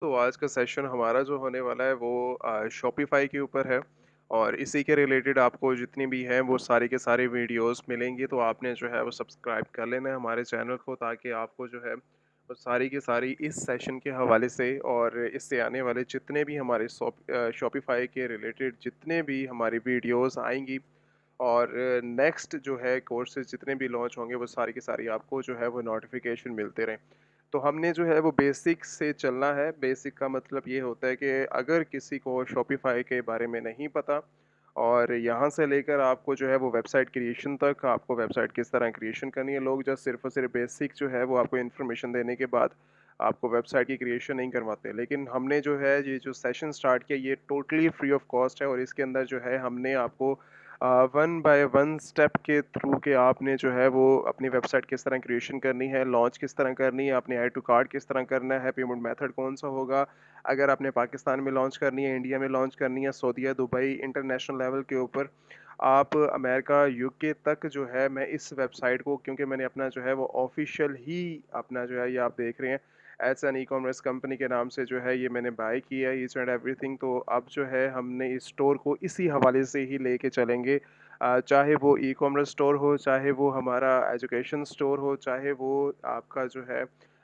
तो आज का सेशन हमारा जो होने वाला है वो शॉपिफ़ाई के ऊपर है और इसी के रिलेटेड आपको जितनी भी हैं वो सारी के सारी वीडियोस मिलेंगी। तो आपने जो है वो सब्सक्राइब कर लेना है हमारे चैनल को, ताकि आपको जो है वो सारी की सारी इस सेशन के हवाले से और इससे आने वाले जितने भी हमारे शॉपिफ़ाई के रिलेटेड जितने भी हमारी वीडियोस आएंगी और नेक्स्ट जो है कोर्सेज़ जितने भी लॉन्च होंगे वो सारी की सारी आपको जो है वो नोटिफ़िकेशन मिलते रहें। तो हमने जो है वो बेसिक से चलना है। बेसिक का मतलब ये होता है कि अगर किसी को शॉपिफ़ाई के बारे में नहीं पता और यहाँ से लेकर आपको जो है वो वेबसाइट क्रिएशन तक, आपको वेबसाइट किस तरह क्रिएशन करनी है, लोग जस्ट सिर्फ़ और सिर्फ बेसिक जो है वो आपको इन्फॉर्मेशन देने के बाद आपको वेबसाइट की क्रिएशन नहीं करवाते। लेकिन हमने जो है ये जो सेशन स्टार्ट किया ये टोटली फ्री ऑफ कॉस्ट है और इसके अंदर जो है हमने आपको वन बाय वन स्टेप के थ्रू के आपने जो है वो अपनी वेबसाइट किस तरह क्रिएशन करनी है, लॉन्च किस तरह करनी है, अपने ऐड टू कार्ट किस तरह करना है, पेमेंट मेथड कौन सा होगा, अगर आपने पाकिस्तान में लॉन्च करनी है, इंडिया में लॉन्च करनी है, सऊदीया, दुबई, इंटरनेशनल लेवल के ऊपर आप अमेरिका, यूके तक जो है मैं इस वेबसाइट को, क्योंकि मैंने अपना जो है वो ऑफिशियल ही अपना जो है ये आप देख रहे हैं as an e commerce company के नाम से जो है ये मैंने बाय किया है ईच एंड एवरीथिंग। तो अब जो है हमने इस स्टोर को इसी हवाले से ही लेके चलेंगे। चाहे वो ई कॉमर्स स्टोर हो, चाहे वो हमारा एजुकेशन स्टोर हो, चाहे वो आपका जो है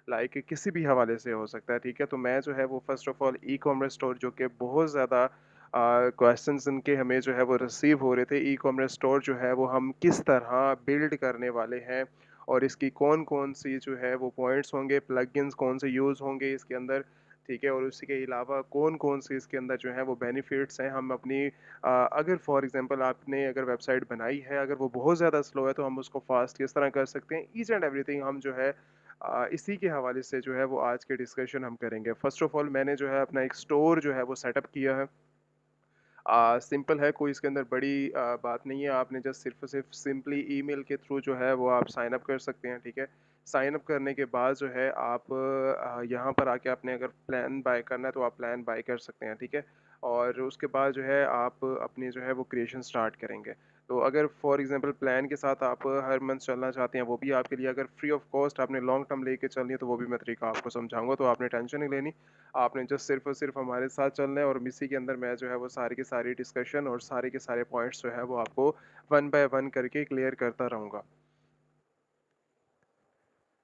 लाइक किसी भी हवाले से हो सकता है, ठीक है। तो मैं जो है वो first of all e commerce store, जो कि बहुत ज़्यादा क्वेश्चंस इनके हमें जो है वो रिसीव हो रहे थे, ई कॉमर्स स्टोर जो है वो हम किस तरह बिल्ड करने वाले हैं और इसकी कौन-कौन सी जो है वो पॉइंट्स होंगे, प्लगइन्स कौन से यूज़ होंगे इसके अंदर, ठीक है। और उसी के अलावा कौन-कौन से इसके अंदर जो है वो बेनिफिट्स हैं। हम अपनी अगर फॉर एग्ज़ाम्पल आपने अगर वेबसाइट बनाई है, अगर वो बहुत ज़्यादा स्लो है तो हम उसको फ़ास्ट किस तरह कर सकते हैं, ईच एंड एवरीथिंग हम जो है इसी के हवाले से जो है वो आज के डिस्कशन हम करेंगे। फ़र्स्ट ऑफ ऑल मैंने जो है अपना एक स्टोर जो है वो सेटअप किया है। सिंपल है, कोई इसके अंदर बड़ी बात नहीं है। आपने जस्ट सिर्फ़ और सिर्फ़ सिंपली ईमेल के थ्रू जो है वो आप साइन अप कर सकते हैं, ठीक है। साइन अप करने के बाद जो है आप यहाँ पर आके आपने अगर प्लान बाय करना है तो आप प्लान बाय कर सकते हैं, ठीक है। और उसके बाद जो है आप अपनी जो है वो क्रिएशन स्टार्ट करेंगे। तो अगर फॉर एग्ज़ाम्पल प्लान के साथ आप हर मंथ चलना चाहते हैं, वो भी आपके लिए अगर फ्री ऑफ कॉस्ट आपने लॉन्ग टर्म लेके चलनी है, तो वो भी मैं तरीका आपको समझाऊँगा, तो आपने टेंशन नहीं लेनी। आपने जस्ट सिर्फ़ और सिर्फ़ हमारे साथ चलना है और इसी के अंदर मैं जो है वो सारी की सारी डिस्कशन और सारे के सारे पॉइंट्स जो है वो आपको वन बाय वन करके क्लियर करता रहूँगा।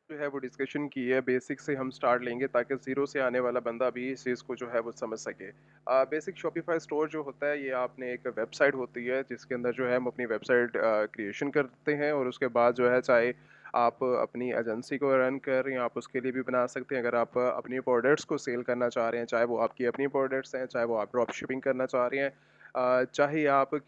जो है वो डिस्कशन की है, बेसिक से हम स्टार्ट लेंगे ताकि ज़ीरो से आने वाला बंदा भी इस चीज़ को जो है वो समझ सके। बेसिक शॉपिफ़ाई स्टोर जो होता है, ये आपने एक वेबसाइट होती है जिसके अंदर जो है हम अपनी वेबसाइट क्रिएशन करते हैं और उसके बाद जो है चाहे आप अपनी एजेंसी को रन कर रहे हैं, आप उसके लिए भी बना सकते हैं। अगर आप अपनी प्रोडक्ट्स को सेल करना चाह रहे हैं, चाहे वो आपकी अपनी प्रोडक्ट्स हैं, चाहे वो आप ड्रॉप शिपिंग करना चाह रहे हैं, चाहे आप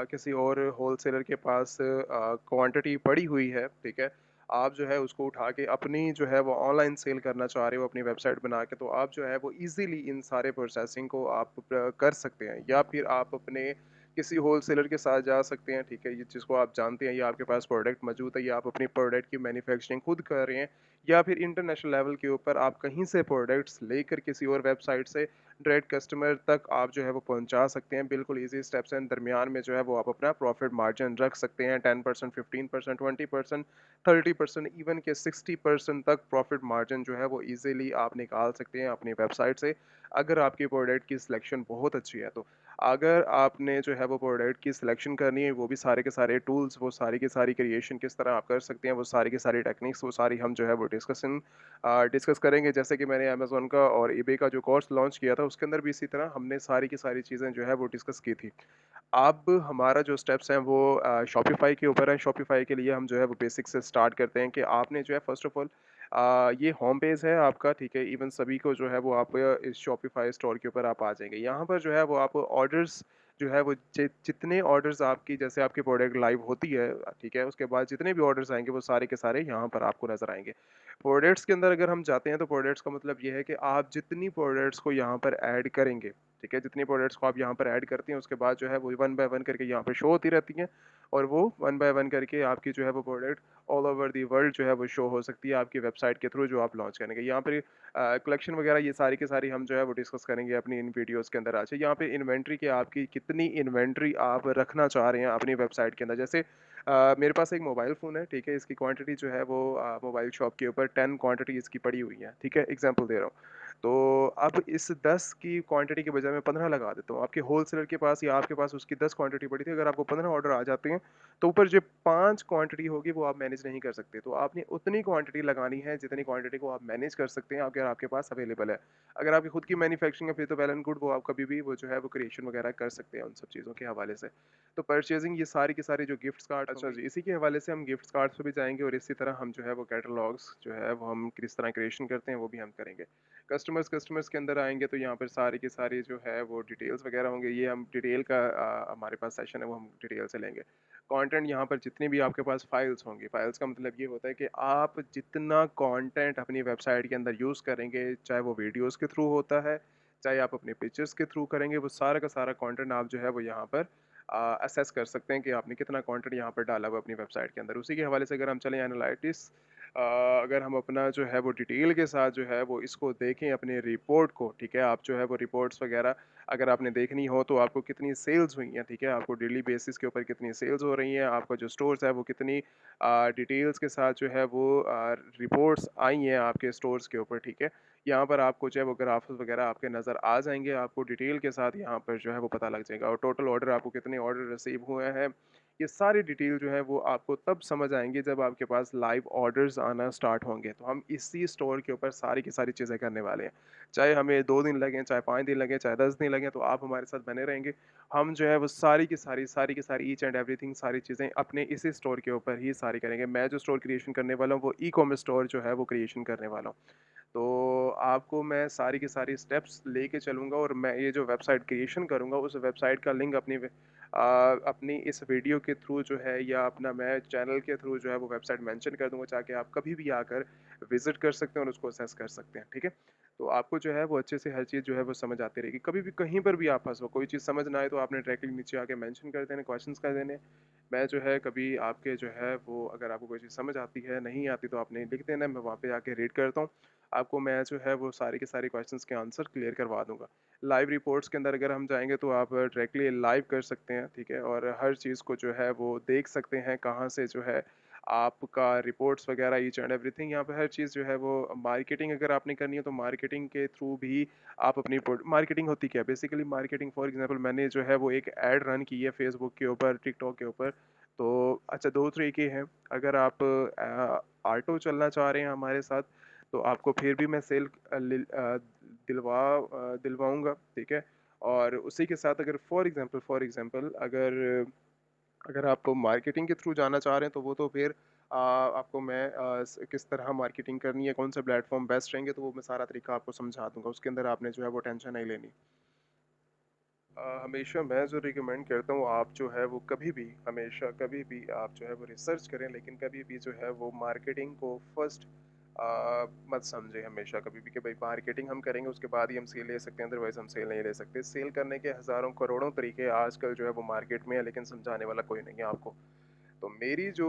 किसी और होलसेलर के पास क्वांटिटी पड़ी हुई है, ठीक है। आप जो है उसको उठा के अपनी जो है वो ऑनलाइन सेल करना चाह रहे हो अपनी वेबसाइट बना के, तो आप जो है वो ईज़िली इन सारे प्रोसेसिंग को आप कर सकते हैं। या फिर आप अपने किसी होलसेलर के साथ जा सकते हैं, ठीक है। ये जिसको आप जानते हैं, ये आपके पास प्रोडक्ट मौजूद है, या आप अपनी प्रोडक्ट की मैन्युफैक्चरिंग खुद कर रहे हैं, या फिर इंटरनेशनल लेवल के ऊपर आप कहीं से प्रोडक्ट्स लेकर किसी और वेबसाइट से डायरेक्ट कस्टमर तक आप जो है वो पहुंचा सकते हैं। बिल्कुल ईज़ी स्टेप्स हैं। दरमियान में जो है वो आप अपना प्रॉफिट मार्जिन रख सकते हैं 10%, 15%, 20%, 30%, इवन के 60% तक प्रॉफिट मार्जिन जो है वो ईज़िली आप निकाल सकते हैं अपनी वेबसाइट से, अगर आपकी प्रोडक्ट की सिलेक्शन बहुत अच्छी है तो। अगर आपने जो है वो प्रोडक्ट की सिलेक्शन करनी है, वो भी सारे के सारे टूल्स, वो सारी की सारी क्रिएशन किस तरह आप कर सकते हैं, वो सारी की सारी टेक्निक्स, वो सारी हम जो है वो डिस्कस करेंगे। जैसे कि मैंने अमेज़न का और ईबे का जो कोर्स लॉन्च किया था, उसके अंदर भी इसी तरह हमने सारी की सारी चीज़ें जो है वो डिस्कस की थी। अब हमारा जो स्टेप्स हैं वो शॉपिफ़ाई के ऊपर है। शॉपिफ़ाई के लिए हम जो है वो बेसिक से स्टार्ट करते हैं कि आपने जो है फ़र्स्ट ऑफ़ ऑल ये होम पेज है आपका, ठीक है। इवन सभी को जो है वो आप इस शॉपिफ़ाई स्टोर के ऊपर आप आ जाएँगे। यहाँ पर जो है वो आप ऑर्डर्स जो है वो जितने ऑर्डर्स आपकी, जैसे आपकी प्रोडक्ट लाइव होती है, ठीक है, उसके बाद जितने भी ऑर्डर्स आएँगे वो सारे के सारे यहाँ पर आपको नज़र आएँगे। प्रोडक्ट्स के अंदर अगर हम जाते हैं तो प्रोडक्ट्स का मतलब ये है कि आप जितनी प्रोडक्ट्स को यहाँ पर ऐड करेंगे, ठीक है, जितनी प्रोडक्ट्स को आप यहाँ पर ऐड करते हैं उसके बाद जो है वो वन बाय वन करके यहाँ पे शो होती रहती हैं और वो वन बाय वन करके आपकी जो है वो product all over the world जो है वो शो हो सकती है आपकी वेबसाइट के थ्रू जो आप लॉन्च करेंगे। यहाँ पर कलेक्शन वगैरह ये सारी की सारी हम जो है वो डिस्कस करेंगे अपनी इन वीडियोज़ के अंदर। अच्छा, यहाँ पे इन्वेंट्री की आपकी कितनी इन्वेंट्री आप रखना चाह रहे हैं अपनी वेबसाइट के अंदर। जैसे मेरे पास एक मोबाइल फ़ोन है, ठीक है, इसकी क्वांटिटी जो है वो मोबाइल शॉप के ऊपर 10 क्वांटिटी इसकी पड़ी हुई है, ठीक है, एग्जांपल दे रहा हूँ। तो अब इस 10 की क्वांटिटी के बजाय मैं 15 लगा देता हूँ। आपके होलसेलर के पास या आपके पास उसकी 10 क्वांटिटी पड़ी थी, अगर आपको 15 ऑर्डर आ जाते हैं, तो ऊपर जो 5 क्वांटिटी होगी वो आप मैनेज नहीं कर सकते। तो आपने उतनी क्वांटिटी लगानी है जितनी क्वांटिटी को आप मैनेज कर सकते हैं, अगर आपके पास अवेलेबल है। अगर आपकी खुद की मैन्युफैक्चरिंग है फिर तो वेल एंड गुड, वो आप कभी भी वो जो है वो क्रिएशन वगैरह कर सकते हैं उन सब चीज़ों के हवाले से। तो परचेज़िंग ये सारी की सारी जो गिफ्ट्स कार्ड्स अच्छा जी, इसी के हवाले से हम गिफ्ट्स कार्ड्स पे भी जाएँगे और इसी तरह हम जो है वो कैटलॉग्स जो है वो हम किस तरह क्रिएशन करते हैं वो भी हम करेंगे। कस्टमर्स के अंदर आएँगे तो यहाँ पर सारी की सारी जो है वो डिटेल्स वगैरह होंगे, ये हम डिटेल का हमारे पास सेशन है वो हम डिटेल से लेंगे। कंटेंट यहाँ पर जितनी भी आपके पास फाइल्स होंगी, फाइल्स का मतलब ये होता है कि आप जितना कंटेंट अपनी वेबसाइट के अंदर यूज़ करेंगे, चाहे वो वीडियोज़ के थ्रू होता है, चाहे आप अपने पिक्चर्स के थ्रू करेंगे, वो सारा का सारा कंटेंट आप जो है वो यहाँ पर असेस कर सकते हैं कि आपने कितना कंटेंट यहाँ पर डाला हुआ है अपनी वेबसाइट के अंदर। उसी के हवाले से अगर हम चलें एनालिटिक्स, अगर हम अपना जो है वो डिटेल के साथ जो है वो इसको देखें अपने रिपोर्ट को, ठीक है? आप जो है वो रिपोर्ट्स वगैरह अगर आपने देखनी हो तो आपको कितनी सेल्स हुई हैं, ठीक है? आपको डेली बेसिस के ऊपर कितनी सेल्स हो रही हैं, आपका जो स्टोर्स है वो कितनी डिटेल्स के साथ जो है वो रिपोर्ट्स आई हैं आपके स्टोर्स के ऊपर, ठीक है? यहाँ पर आपको जो है वो ग्राफ्स वगैरह आपके नज़र आ जाएँगे, आपको डिटेल के साथ यहाँ पर जो है वो पता लग जाएगा और टोटल ऑर्डर आपको कितने ऑर्डर रिसीव हुए हैं, ये सारी डिटेल जो है वो आपको तब समझ आएँगी जब आपके पास लाइव ऑर्डर्स आना स्टार्ट होंगे। तो हम इसी स्टोर के ऊपर सारी की सारी चीज़ें करने वाले हैं। चाहे हमें 2 दिन लगें, चाहे 5 दिन लगें, चाहे 10 दिन लगें, तो आप हमारे साथ बने रहेंगे। हम जो है वो सारी की सारी ईच एंड एवरीथिंग सारी चीज़ें अपने इसी स्टोर के ऊपर ही सारी करेंगे। मैं जो स्टोर क्रिएशन करने वाला हूँ वो ई-कॉमर्स स्टोर जो है वो क्रिएशन करने वाला हूँ। तो आपको मैं सारी की सारी स्टेप्स लेके चलूँगा और मैं ये जो वेबसाइट क्रिएशन करूँगा उस वेबसाइट का लिंक अपनी इस वीडियो के थ्रू जो है या अपना मैं चैनल के थ्रू जो है वो वेबसाइट मेंशन कर दूँगा ताकि आप कभी भी आकर विज़िट कर सकते हैं और उसको असेस कर सकते हैं, ठीक है? तो आपको जो है वो अच्छे से हर चीज़ जो है वो समझ आती रहेगी। कभी भी कहीं पर भी आप फँसो, कोई चीज़ समझ ना आए तो आपने डायरेक्टली नीचे आके मेंशन कर देना, क्वेश्चंस कर देने। मैं जो है कभी आपके जो है वो अगर आपको कोई चीज़ समझ आती है, नहीं आती तो आपने लिख देना, मैं वहाँ पे आके रीड करता हूँ। आपको मैं जो है वो सारे के सारे क्वेश्चंस के आंसर क्लियर करवा दूँगा। लाइव रिपोर्ट्स के अंदर अगर हम जाएँगे तो आप डायरेक्टली लाइव कर सकते हैं, ठीक है? और हर चीज़ को जो है वो देख सकते हैं, कहाँ से जो है आपका रिपोर्ट्स वगैरह ईच एंड एवरीथिंग यहाँ पे हर चीज़ जो है वो मार्केटिंग अगर आपने करनी है तो मार्केटिंग के थ्रू भी आप अपनी मार्केटिंग होती क्या है? बेसिकली मार्केटिंग फॉर एग्ज़ाम्पल मैंने जो है वो एक ऐड रन की है फ़ेसबुक के ऊपर, टिकटॉक के ऊपर। तो अच्छा 2 तरीके हैं, अगर आप ऑटो चलना चाह रहे हैं हमारे साथ तो आपको फिर भी मैं दिलवाऊँगा, ठीक है? और उसी के साथ अगर फॉर एग्ज़ाम्पल अगर आप मार्केटिंग के थ्रू जाना चाह रहे हैं तो वो तो फिर आपको मैं किस तरह मार्केटिंग करनी है, कौन से प्लेटफ़ॉर्म बेस्ट रहेंगे तो वो मैं सारा तरीका आपको समझा दूँगा। उसके अंदर आपने जो है वो टेंशन नहीं लेनी। हमेशा मैं जो रिकमेंड करता हूँ आप जो है वो कभी भी हमेशा कभी भी आप जो है वो रिसर्च करें लेकिन कभी भी जो है वो मार्केटिंग को फर्स्ट मत समझें हमेशा कभी भी कि भाई मार्केटिंग हम करेंगे उसके बाद ही हम सेल ले सकते हैं अदरवाइज हम सेल नहीं ले सकते सेल करने के हज़ारों करोड़ों तरीके आजकल जो है वो मार्केट में है लेकिन समझाने वाला कोई नहीं है आपको तो मेरी जो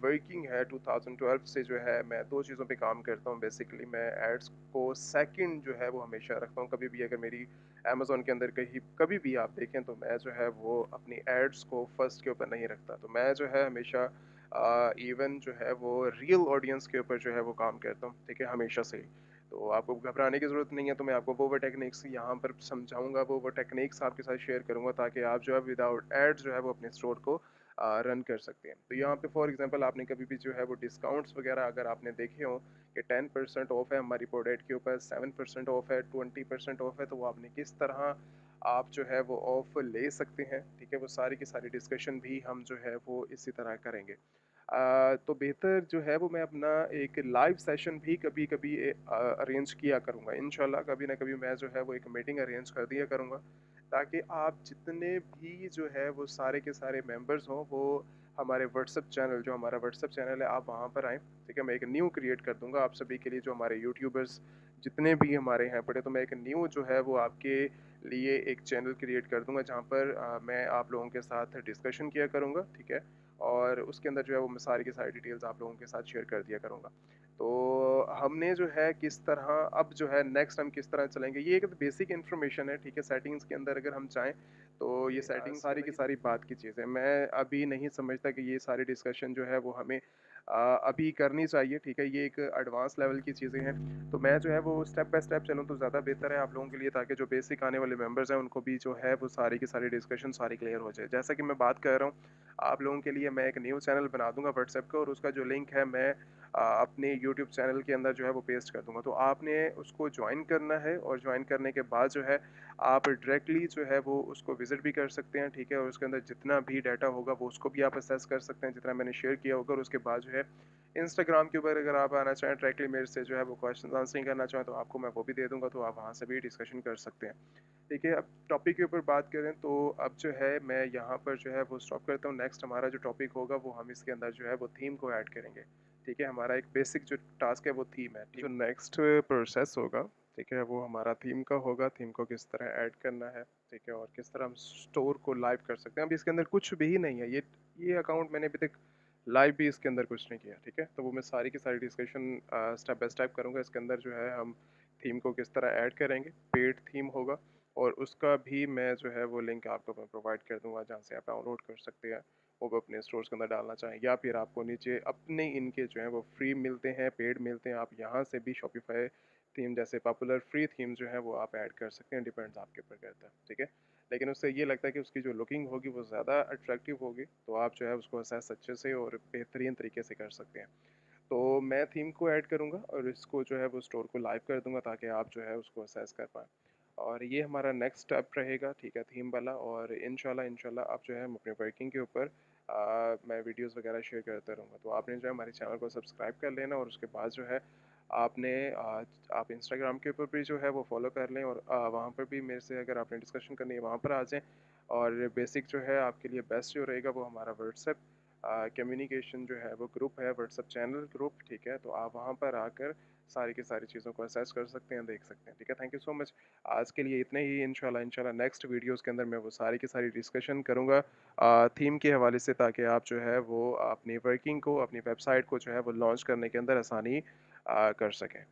वर्किंग है 2012 से जो है मैं 2 चीज़ों पे काम करता हूँ बेसिकली मैं एड्स को सेकंड जो है वो हमेशा रखता हूँ कभी भी अगर मेरी अमेज़न के अंदर कहीं कभी भी आप देखें तो मैं जो है वो अपनी एड्स को फर्स्ट के ऊपर नहीं रखता तो मैं जो है हमेशा इवन जो है वो रियल ऑडियंस के ऊपर जो है वो काम करता हूँ ठीक है हमेशा से ही तो आपको घबराने की ज़रूरत नहीं है तो मैं आपको वो टेक्निक्स यहाँ पर समझाऊंगा वो टेक्निक्स आपके साथ शेयर करूंगा ताकि आप जो है विदाउट एड्स जो है वो अपने स्टोर को रन कर सकते हैं तो यहाँ पे फॉर एग्जांपल आपने कभी भी जो है वो डिस्काउंट्स वगैरह अगर आपने देखे हो कि 10% ऑफ है हमारी प्रोडक्ट के ऊपर 7% ऑफ है 20% ऑफ है तो वो आपने किस तरह आप जो है वो ऑफ ले सकते हैं ठीक है वो सारी की सारी डिस्कशन भी हम जो है वो इसी तरह करेंगे तो बेहतर जो है वो मैं अपना एक लाइव सेशन भी कभी कभी अरेंज किया करूँगा इंशाल्लाह कभी ना कभी मैं जो है वो एक मीटिंग अरेंज कर दिया करूँगा ताकि आप जितने भी जो है वो सारे के सारे मेंबर्स हों वो हमारे व्हाट्सएप चैनल जो हमारा व्हाट्सएप चैनल है आप वहाँ पर आएँ ठीक है मैं एक न्यू क्रिएट कर दूँगा आप सभी के लिए जो हमारे यूट्यूबर्स जितने भी हमारे यहाँ पड़े तो मैं एक न्यू जो है वो आपके लिए एक चैनल क्रिएट कर दूँगा जहाँ पर मैं आप लोगों के साथ डिस्कशन किया करूँगा ठीक है और उसके अंदर जो है वो मैं सारी की सारी डिटेल्स आप लोगों के साथ शेयर कर दिया करूँगा तो हमने जो है किस तरह अब जो है नेक्स्ट हम किस तरह चलेंगे ये एक बेसिक इन्फॉर्मेशन है ठीक है सेटिंग्स के अंदर अगर हम जाएं तो ये सेटिंग सारी की सारी बात की चीज़ है मैं अभी नहीं समझता कि ये सारी डिस्कशन जो है वो हमें अभी करनी चाहिए, ठीक है? ये एक एडवांस लेवल की चीज़ें हैं, तो मैं जो है वो स्टेप बाय स्टेप चलूँ तो ज़्यादा बेहतर है आप लोगों के लिए, ताकि जो बेसिक आने वाले मेंबर्स हैं उनको भी जो है वो सारी की सारी डिस्कशन सारी क्लियर हो जाए। जैसा कि मैं बात कर रहा हूँ, आप लोगों के लिए मैं एक न्यू चैनल बना दूँगा व्हाट्सएप का, और उसका जो लिंक है मैं अपने यूट्यूब चैनल के अंदर जो है वो पेस्ट कर दूँगा। तो आपने उसको जॉइन करना है, और जॉइन करने के बाद जो है आप डायरेक्टली जो है वो उसको विज़िट भी कर सकते हैं, ठीक है? और उसके अंदर जितना भी डाटा होगा वो उसको भी आप असेस कर सकते हैं, जितना मैंने शेयर किया होगा। और उसके बाद जो है इंस्टाग्राम के ऊपर अगर आप आना चाहें डायरेक्टली मेरे से जो है वो क्वेश्चन आंसरिंग करना चाहें, तो आपको मैं वो भी दे दूँगा, तो आप वहाँ से भी डिस्कशन कर सकते हैं। ठीक है, अब टॉपिक के ऊपर बात करें तो अब जो है मैं यहाँ पर जो है वो स्टॉप करता हूँ। नेक्स्ट हमारा जो टॉपिक होगा वो हम इसके अंदर जो है वो थीम को ऐड करेंगे। ठीक है, हमारा एक बेसिक जो टास्क है वो थीम है। जो नेक्स्ट प्रोसेस होगा, ठीक है, वो हमारा थीम का होगा। थीम को किस तरह ऐड करना है, ठीक है, और किस तरह हम स्टोर को लाइव कर सकते हैं। अब इसके अंदर कुछ भी नहीं है, ये अकाउंट मैंने अभी तक लाइव भी इसके अंदर कुछ नहीं किया, ठीक है? तो वो मैं सारी की सारी डिस्कशन स्टेप बाय स्टेप करूँगा। इसके अंदर जो है हम थीम को किस तरह ऐड करेंगे, पेड थीम होगा, और उसका भी मैं जो है वो लिंक आपको मैं प्रोवाइड कर दूँगा, जहाँ से आप डाउनलोड कर सकते हैं। वो अपने स्टोर्स के अंदर डालना चाहें, या फिर आपको नीचे अपने इनके जो है वो फ्री मिलते हैं, पेड मिलते हैं, आप यहाँ से भी शॉपिफाई थीम जैसे पॉपुलर फ्री थीम जो है वो आप ऐड कर सकते हैं, डिपेंड्स आपके ऊपर करता है, ठीक है? लेकिन उससे ये लगता है कि उसकी जो लुकिंग होगी वो ज़्यादा अट्रैक्टिव होगी, तो आप जो है उसको असेस अच्छे से और बेहतरीन तरीके से कर सकते हैं। तो मैं थीम को ऐड करूँगा और इसको जो है वो स्टोर को लाइव कर दूँगा, ताकि आप जो है उसको असेस कर पाएँ। और ये हमारा नेक्स्ट स्टेप रहेगा, ठीक है, थीम वाला। और इंशाल्लाह इंशाल्लाह आप जो है हम अपने वर्किंग के ऊपर मैं वीडियोस वगैरह शेयर करता रहूँगा। तो आपने जो है हमारे चैनल को सब्सक्राइब कर लेना, और उसके बाद जो है आपने आप इंस्टाग्राम के ऊपर भी जो है वो फॉलो कर लें, और वहाँ पर भी मेरे से अगर आपने डिस्कशन करनी है वहाँ पर आ जाएँ। और बेसिक जो है आपके लिए बेस्ट जो रहेगा वो हमारा व्हाट्सएप कम्युनिकेशन जो है वो ग्रुप है, व्हाट्सएप चैनल ग्रुप, ठीक है? तो आप वहाँ पर आकर सारी की सारी चीज़ों को असेस कर सकते हैं, देख सकते हैं, ठीक है? Thank you so much. आज के लिए इतना ही। इंशाल्लाह इंशाल्लाह नेक्स्ट वीडियोस के अंदर मैं वो सारी की सारी डिस्कशन करूँगा थीम के हवाले से, ताकि आप जो है वो अपनी वर्किंग को, अपनी वेबसाइट को जो है वो लॉन्च करने के अंदर आसानी कर सकें।